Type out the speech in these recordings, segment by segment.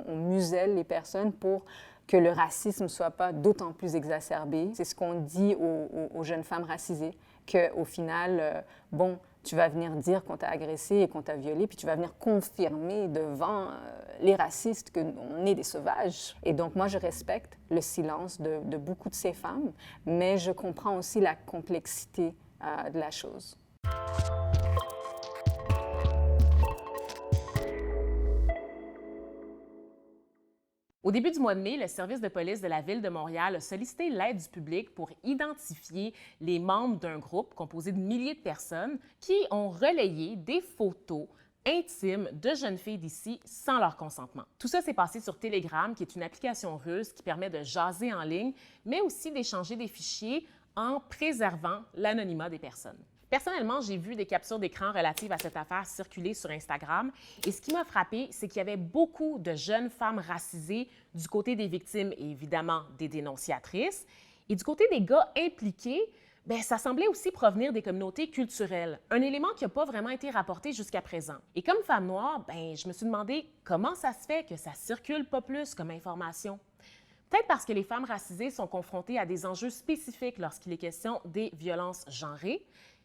on muselle les personnes pour que le racisme ne soit pas d'autant plus exacerbé. C'est ce qu'on dit aux jeunes femmes racisées, qu'au final, bon, tu vas venir dire qu'on t'a agressé et qu'on t'a violé, puis tu vas venir confirmer devant les racistes qu'on est des sauvages. Et donc, moi, je respecte le silence de beaucoup de ces femmes, mais je comprends aussi la complexité de la chose. Au début du mois de mai, le service de police de la Ville de Montréal a sollicité l'aide du public pour identifier les membres d'un groupe composé de milliers de personnes qui ont relayé des photos intimes de jeunes filles d'ici sans leur consentement. Tout ça s'est passé sur Telegram, qui est une application russe qui permet de jaser en ligne, mais aussi d'échanger des fichiers en préservant l'anonymat des personnes. Personnellement, j'ai vu des captures d'écran relatives à cette affaire circuler sur Instagram et ce qui m'a frappé, c'est qu'il y avait beaucoup de jeunes femmes racisées du côté des victimes et évidemment des dénonciatrices. Et du côté des gars impliqués, bien, ça semblait aussi provenir des communautés culturelles, un élément qui n'a pas vraiment été rapporté jusqu'à présent. Et comme femme noire, bien, je me suis demandé comment ça se fait que ça circule pas plus comme information. Peut-être parce que les femmes racisées sont confrontées à des enjeux spécifiques lorsqu'il est question des violences genrées.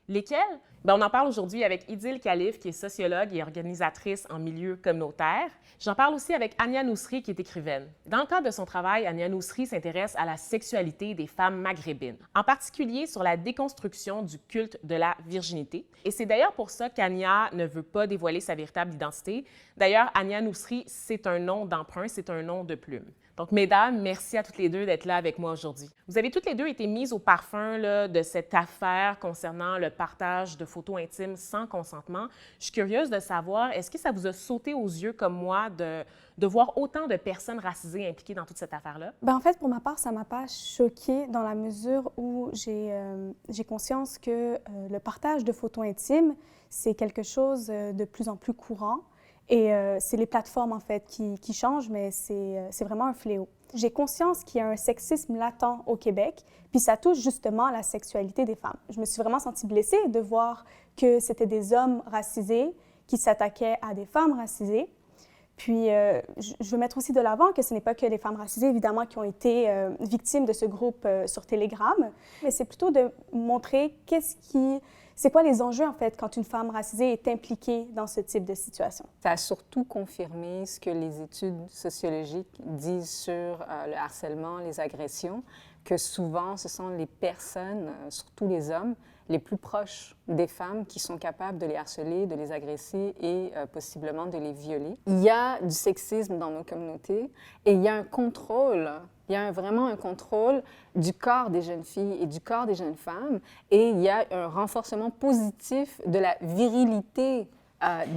Lesquels? Bien, on en parle aujourd'hui avec Idil Khalif, qui est sociologue et organisatrice en milieu communautaire. J'en parle aussi avec Ania Nousri, qui est écrivaine. Dans le cadre de son travail, Ania Nousri s'intéresse à la sexualité des femmes maghrébines, en particulier sur la déconstruction du culte de la virginité. Et c'est d'ailleurs pour ça qu'Ania ne veut pas dévoiler sa véritable identité. D'ailleurs, Ania Nousri, c'est un nom d'emprunt, c'est un nom de plume. Donc, mesdames, merci à toutes les deux d'être là avec moi aujourd'hui. Vous avez toutes les deux été mises au parfum de cette affaire concernant le partage de photos intimes sans consentement. Je suis curieuse de savoir, est-ce que ça vous a sauté aux yeux comme moi de voir autant de personnes racisées impliquées dans toute cette affaire-là? Bien, en fait, pour ma part, ça ne m'a pas choquée dans la mesure où j'ai conscience que le partage de photos intimes, c'est quelque chose de plus en plus courant. Et c'est les plateformes, en fait, qui changent, mais c'est vraiment un fléau. J'ai conscience qu'il y a un sexisme latent au Québec, puis ça touche justement la sexualité des femmes. Je me suis vraiment sentie blessée de voir que c'était des hommes racisés qui s'attaquaient à des femmes racisées. Puis, je veux mettre aussi de l'avant que ce n'est pas que les femmes racisées, évidemment, qui ont été victimes de ce groupe sur Telegram, mais c'est plutôt de montrer c'est quoi les enjeux, en fait, quand une femme racisée est impliquée dans ce type de situation? Ça a surtout confirmé ce que les études sociologiques disent sur le harcèlement, les agressions, que souvent, ce sont les personnes, surtout les hommes, les plus proches des femmes qui sont capables de les harceler, de les agresser et possiblement de les violer. Il y a du sexisme dans nos communautés et il y a un contrôle. Il y a vraiment un contrôle du corps des jeunes filles et du corps des jeunes femmes et il y a un renforcement positif de la virilité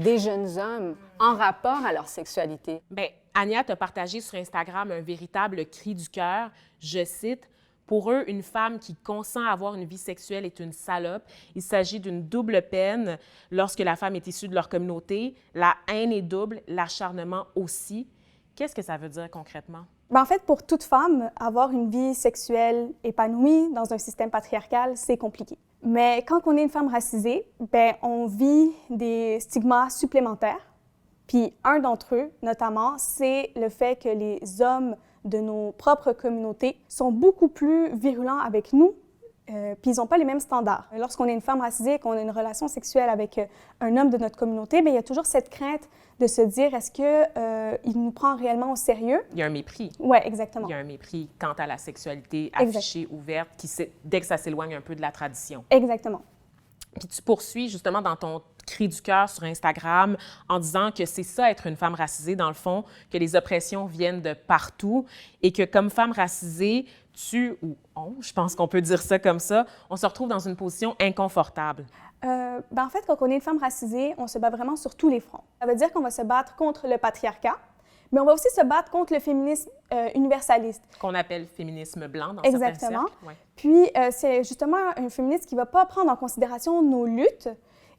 des jeunes hommes en rapport à leur sexualité. Bien, Ania t'a partagé sur Instagram un véritable cri du cœur. Je cite, « Pour eux, une femme qui consent à avoir une vie sexuelle est une salope. Il s'agit d'une double peine lorsque la femme est issue de leur communauté. La haine est double, l'acharnement aussi. » Qu'est-ce que ça veut dire concrètement? Bien, en fait, pour toute femme, avoir une vie sexuelle épanouie dans un système patriarcal, c'est compliqué. Mais quand on est une femme racisée, bien, on vit des stigmas supplémentaires. Puis un d'entre eux, notamment, c'est le fait que les hommes de nos propres communautés sont beaucoup plus virulents avec nous, puis ils n'ont pas les mêmes standards. Lorsqu'on est une femme racisée et qu'on a une relation sexuelle avec un homme de notre communauté, bien, il y a toujours cette crainte de se dire, est-ce qu'il nous prend réellement au sérieux? Il y a un mépris. Oui, exactement. Il y a un mépris quant à la sexualité affichée, ouverte, dès que ça s'éloigne un peu de la tradition. Exactement. Puis tu poursuis justement dans ton cri du cœur sur Instagram en disant que c'est ça, être une femme racisée, dans le fond, que les oppressions viennent de partout et que comme femme racisée, je pense qu'on peut dire ça comme ça, on se retrouve dans une position inconfortable. Ben en fait, quand on est une femme racisée, on se bat vraiment sur tous les fronts. Ça veut dire qu'on va se battre contre le patriarcat, mais on va aussi se battre contre le féminisme universaliste. Qu'on appelle féminisme blanc dans certains cercles. Ouais. Puis, c'est justement un féminisme qui ne va pas prendre en considération nos luttes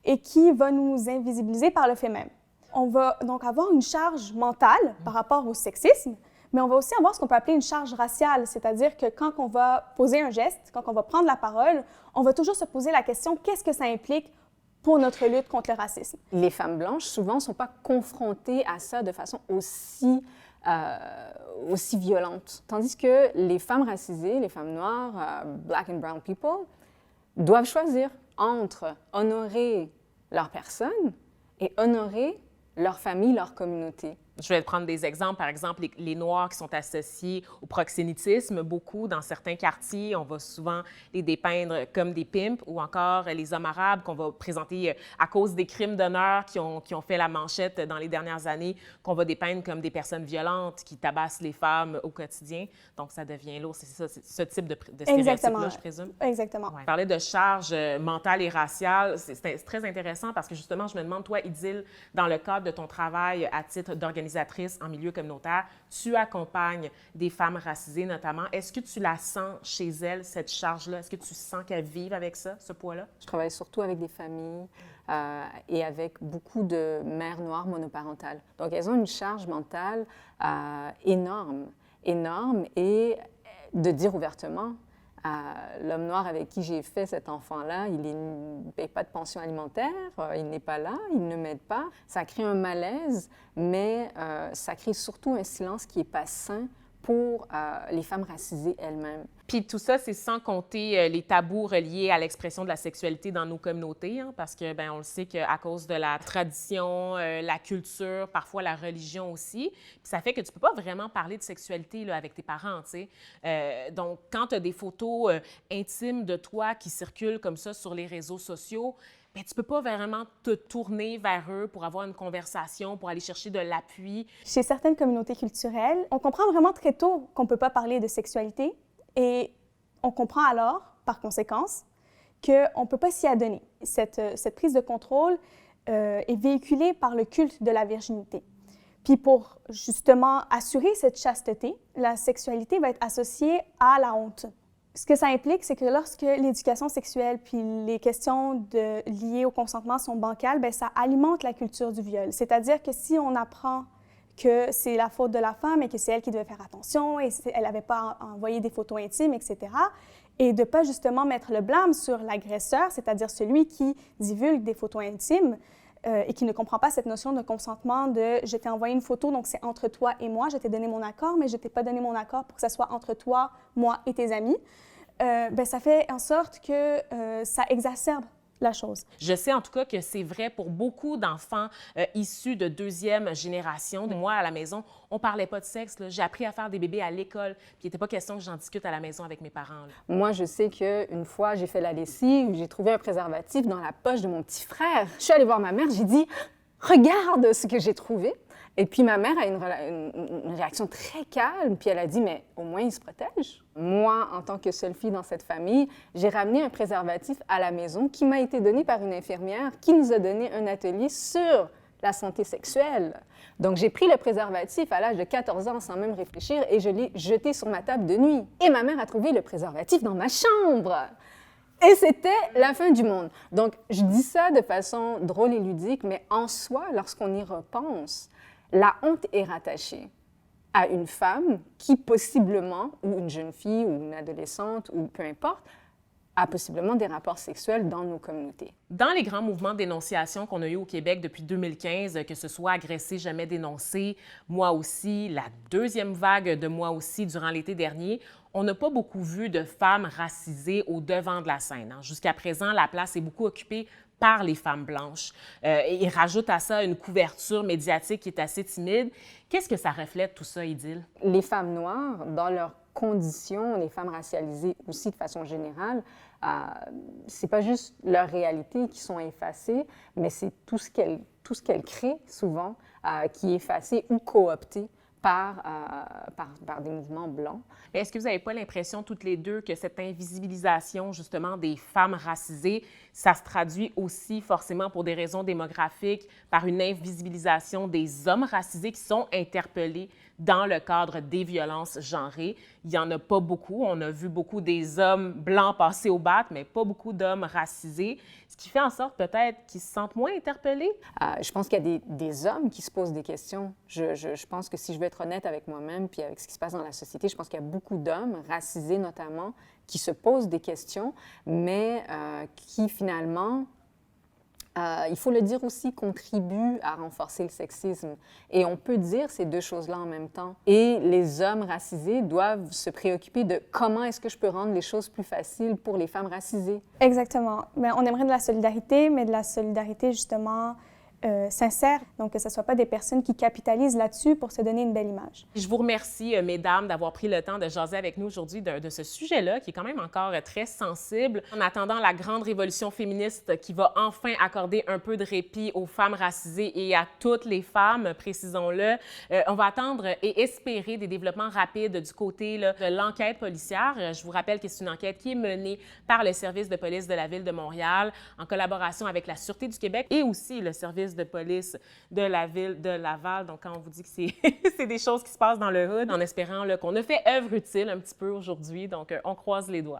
et qui va nous invisibiliser par le fait même. On va donc avoir une charge mentale par rapport au sexisme, mais on va aussi avoir ce qu'on peut appeler une charge raciale, c'est-à-dire que quand on va poser un geste, quand on va prendre la parole, on va toujours se poser la question « qu'est-ce que ça implique pour notre lutte contre le racisme? » Les femmes blanches, souvent, ne sont pas confrontées à ça de façon aussi aussi violente. Tandis que les femmes racisées, les femmes noires, black and brown people, doivent choisir entre honorer leur personne et honorer leur famille, leur communauté. Je vais te prendre des exemples. Par exemple, les Noirs qui sont associés au proxénétisme, beaucoup dans certains quartiers, on va souvent les dépeindre comme des pimps, ou encore les hommes arabes qu'on va présenter à cause des crimes d'honneur qui ont fait la manchette dans les dernières années, qu'on va dépeindre comme des personnes violentes qui tabassent les femmes au quotidien. Donc, ça devient lourd. C'est ça, c'est ce type de stéréotype-là, je présume? Exactement. Ouais. Parler de charge mentale et raciale, c'est très intéressant parce que justement, je me demande, toi, Idil, dans le cadre de ton travail à titre d'organisatrice en milieu communautaire, tu accompagnes des femmes racisées notamment. Est-ce que tu la sens chez elles, cette charge-là? Est-ce que tu sens qu'elles vivent avec ça, ce poids-là? Je travaille surtout avec des familles et avec beaucoup de mères noires monoparentales. Donc, elles ont une charge mentale énorme et de dire ouvertement, l'homme noir avec qui j'ai fait cet enfant-là, il ne paye pas de pension alimentaire, il n'est pas là, il ne m'aide pas. Ça crée un malaise, mais ça crée surtout un silence qui n'est pas sain pour les femmes racisées elles-mêmes. Puis tout ça, c'est sans compter les tabous reliés à l'expression de la sexualité dans nos communautés, hein, parce que, bien, on le sait qu'à cause de la tradition, la culture, parfois la religion aussi, puis ça fait que tu peux pas vraiment parler de sexualité là, avec tes parents, tu sais. Donc, quand tu as des photos intimes de toi qui circulent comme ça sur les réseaux sociaux, bien, tu ne peux pas vraiment te tourner vers eux pour avoir une conversation, pour aller chercher de l'appui. Chez certaines communautés culturelles, on comprend vraiment très tôt qu'on ne peut pas parler de sexualité et on comprend alors, par conséquence, qu'on ne peut pas s'y adonner. Cette prise de contrôle est véhiculée par le culte de la virginité. Puis pour justement assurer cette chasteté, la sexualité va être associée à la honte. Ce que ça implique, c'est que lorsque l'éducation sexuelle puis les questions liées au consentement sont bancales, bien, ça alimente la culture du viol. C'est-à-dire que si on apprend que c'est la faute de la femme et que c'est elle qui devait faire attention et elle n'avait pas envoyé des photos intimes, etc., et de ne pas justement mettre le blâme sur l'agresseur, c'est-à-dire celui qui divulgue des photos intimes, et qui ne comprend pas cette notion de consentement de « je t'ai envoyé une photo, donc c'est entre toi et moi, je t'ai donné mon accord, mais je ne t'ai pas donné mon accord pour que ça soit entre toi, moi et tes amis », bien, ça fait en sorte que ça exacerbe la chose. Je sais en tout cas que c'est vrai pour beaucoup d'enfants issus de deuxième génération. Moi, à la maison, on ne parlait pas de sexe. J'ai appris à faire des bébés à l'école, puis il n'était pas question que j'en discute à la maison avec mes parents. Là. Moi, je sais qu'une fois, j'ai fait la lessive, j'ai trouvé un préservatif dans la poche de mon petit frère. Je suis allée voir ma mère, j'ai dit « Regarde ce que j'ai trouvé ». Et puis ma mère a une réaction très calme, puis elle a dit « Mais au moins, il se protège ». Moi, en tant que seule fille dans cette famille, j'ai ramené un préservatif à la maison qui m'a été donné par une infirmière qui nous a donné un atelier sur la santé sexuelle. Donc, j'ai pris le préservatif à l'âge de 14 ans sans même réfléchir et je l'ai jeté sur ma table de nuit. Et ma mère a trouvé le préservatif dans ma chambre. Et c'était la fin du monde. Donc, je dis ça de façon drôle et ludique, mais en soi, lorsqu'on y repense, la honte est rattachée à une femme qui possiblement, ou une jeune fille, ou une adolescente, ou peu importe, a possiblement des rapports sexuels dans nos communautés. Dans les grands mouvements de dénonciation qu'on a eu au Québec depuis 2015, que ce soit Agressé, jamais dénoncé, Moi aussi, la deuxième vague de Moi aussi durant l'été dernier, on n'a pas beaucoup vu de femmes racisées au devant de la scène. Jusqu'à présent, la place est beaucoup occupée par les femmes blanches. Et rajoute à ça une couverture médiatique qui est assez timide. Qu'est-ce que ça reflète tout ça, Idil? Les femmes noires, dans leurs conditions, les femmes racialisées aussi de façon générale, c'est pas juste leur réalité qui sont effacées, mais c'est tout ce qu'elles créent souvent qui est effacé ou coopté par des mouvements blancs. Est-ce que vous n'avez pas l'impression, toutes les deux, que cette invisibilisation, justement, des femmes racisées, ça se traduit aussi forcément pour des raisons démographiques par une invisibilisation des hommes racisés qui sont interpellés dans le cadre des violences genrées? Il n'y en a pas beaucoup. On a vu beaucoup des hommes blancs passer au bat, mais pas beaucoup d'hommes racisés, ce qui fait en sorte peut-être qu'ils se sentent moins interpellés. Je pense qu'il y a des hommes qui se posent des questions. Je pense que si je veux être honnête avec moi-même puis avec ce qui se passe dans la société, je pense qu'il y a beaucoup d'hommes, racisés notamment, qui se posent des questions, mais qui finalement il faut le dire aussi, contribue à renforcer le sexisme. Et on peut dire ces deux choses-là en même temps. Et les hommes racisés doivent se préoccuper de comment est-ce que je peux rendre les choses plus faciles pour les femmes racisées. Exactement. Mais on aimerait de la solidarité, mais de la solidarité justement sincère, donc que ce ne soit pas des personnes qui capitalisent là-dessus pour se donner une belle image. Je vous remercie, mesdames, d'avoir pris le temps de jaser avec nous aujourd'hui de ce sujet-là, qui est quand même encore très sensible. En attendant la grande révolution féministe qui va enfin accorder un peu de répit aux femmes racisées et à toutes les femmes, précisons-le, on va attendre et espérer des développements rapides du côté là, de l'enquête policière. Je vous rappelle que c'est une enquête qui est menée par le service de police de la Ville de Montréal en collaboration avec la Sûreté du Québec et aussi le service de police de la Ville de Laval. Donc, quand on vous dit que c'est des choses qui se passent dans le hood, en espérant qu'on a fait œuvre utile un petit peu aujourd'hui. Donc, on croise les doigts.